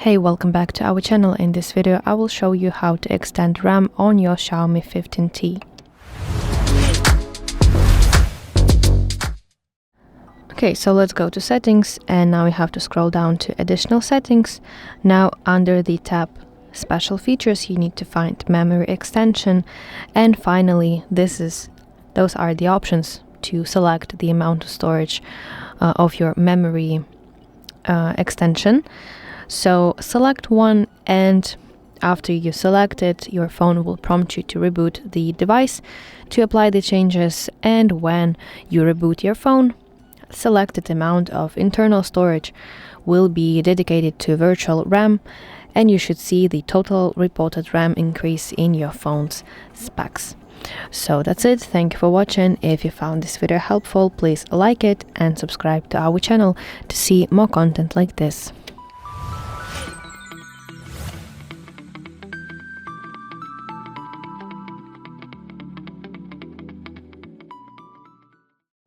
Hey, welcome back to our channel. In this video I will show you how to extend RAM on your XIAOMI 15T. Okay, so let's go to settings, and now we have to scroll down to additional settings. Now under the tab special features you need to find memory extension, and finally those are the options to select the amount of storage of your memory extension. So select one, and after you select it, your phone will prompt you to reboot the device to apply the changes, and when you reboot your phone, selected amount of internal storage will be dedicated to virtual RAM, and you should see the total reported RAM increase in your phone's specs. So that's it. Thank you for watching. If you found this video helpful, please like it and subscribe to our channel to see more content like this.